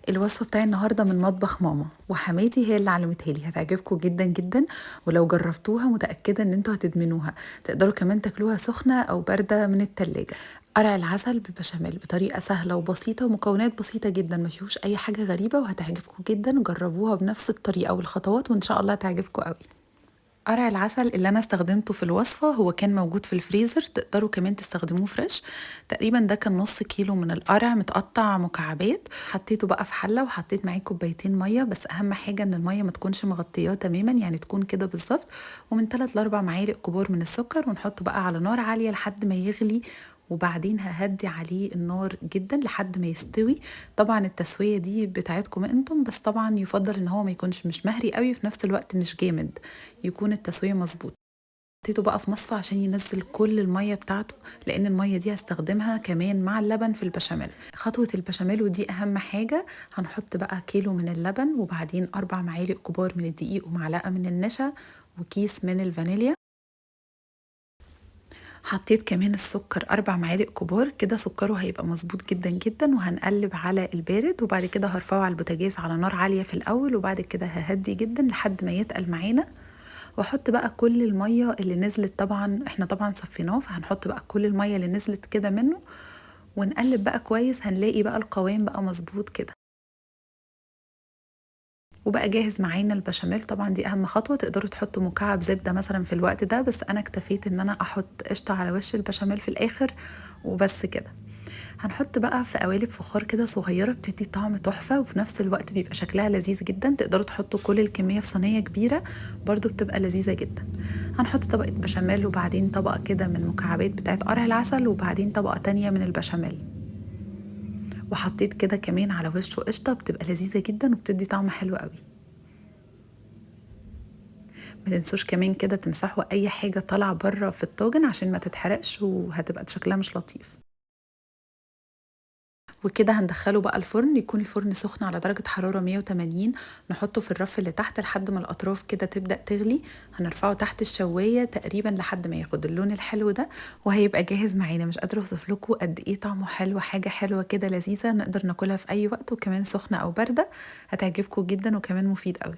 الوصفة بتاعي النهاردة من مطبخ ماما، وحماتي هي اللي علمتها لي. هتعجبكم جدا جدا، ولو جربتوها متأكدة ان انتوا هتدمنوها. تقدروا كمان تاكلوها سخنة او باردة من التلاجة. قرع العسل بالبشاميل بطريقة سهلة وبسيطة ومكونات بسيطة جدا، ما فيهوش اي حاجة غريبة، وهتعجبكم جدا. جربوها بنفس الطريقة والخطوات وان شاء الله هتعجبكم قوي. قرع العسل اللي انا استخدمته في الوصفة هو كان موجود في الفريزر، تقدروا كمان تستخدموه فريش. تقريبا ده كان نص كيلو من القرع متقطع مكعبات. حطيته بقى في حلة وحطيت معاه كوبايتين مية، بس اهم حاجة ان المية ما تكونش مغطياه تماما، يعني تكون كده بالظبط. ومن 3 ل 4 معالق كبار من السكر، ونحطه بقى على نار عالية لحد ما يغلي. وبعدين ههدي عليه النار جدا لحد ما يستوي. طبعا التسوية دي بتاعتكم انتم، بس طبعا يفضل ان هو ما يكونش مش مهري قوي في نفس الوقت مش جامد، يكون التسوية مظبوطة. حطيته بقى في مصفى عشان ينزل كل المية بتاعته، لان المية دي هستخدمها كمان مع اللبن في البشاميل. خطوة البشاميل ودي اهم حاجة. هنحط بقى كيلو من اللبن، وبعدين 4 معالق كبار من الدقيق، ومعلقة من النشا، وكيس من الفانيليا. حطيت كمان السكر 4 معالق كبار، كده سكره هيبقى مظبوط جدا جدا. وهنقلب على البارد، وبعد كده هرفعه على البوتاجاز على نار عالية في الأول، وبعد كده ههدي جدا لحد ما يتقل معانا. واحط بقى كل المية اللي نزلت، طبعا احنا طبعا صفيناه، فهنحط بقى كل المية اللي نزلت كده منه. ونقلب بقى كويس، هنلاقي بقى القوام بقى مظبوط كده، وبقى جاهز معانا البشاميل. طبعا دي اهم خطوه. تقدروا تحطوا مكعب زبده مثلا في الوقت ده، بس انا اكتفيت ان انا احط قشطه على وش البشاميل في الاخر وبس كده. هنحط بقى في قوالب فخار كده صغيره، بتدي طعم تحفه وفي نفس الوقت بيبقى شكلها لذيذ جدا. تقدروا تحطوا كل الكميه في صينيه كبيره، برضو بتبقى لذيذه جدا. هنحط طبقه بشاميل، وبعدين طبقه كده من مكعبات بتاعت قرع العسل، وبعدين طبقه تانية من البشاميل. وحطيت كده كمان على وشه قشطه، بتبقى لذيذه جدا وبتدي طعم حلو قوي. ما تنسوش كمان كده تمسحوا اي حاجة طالعة بره في الطاجن عشان ما تتحرقش، وهتبقى شكلها مش لطيف. وكده هندخله بقى الفرن، يكون الفرن سخن على درجة حرارة 180. نحطه في الرف اللي تحت لحد ما الأطراف كده تبدأ تغلي. هنرفعه تحت الشواية تقريبا لحد ما ياخد اللون الحلو ده، وهيبقى جاهز معانا. مش قادرة اوصف لكم قد ايه طعمه حلو، حاجة حلوة كده لذيذة، نقدر ناكلها في أي وقت، وكمان سخنة أو باردة. هتعجبكم جدا وكمان مفيد قوي.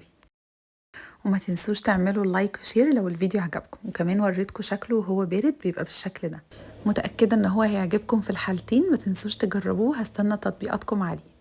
وما تنسوش تعملوا لايك وشير لو الفيديو عجبكم، وكمان وريتكم شكله وهو بارد بيبقى بالشكل ده. متأكدة ان هو هيعجبكم في الحالتين. ما تنسوش تجربوه، هستنى تطبيقاتكم عليه.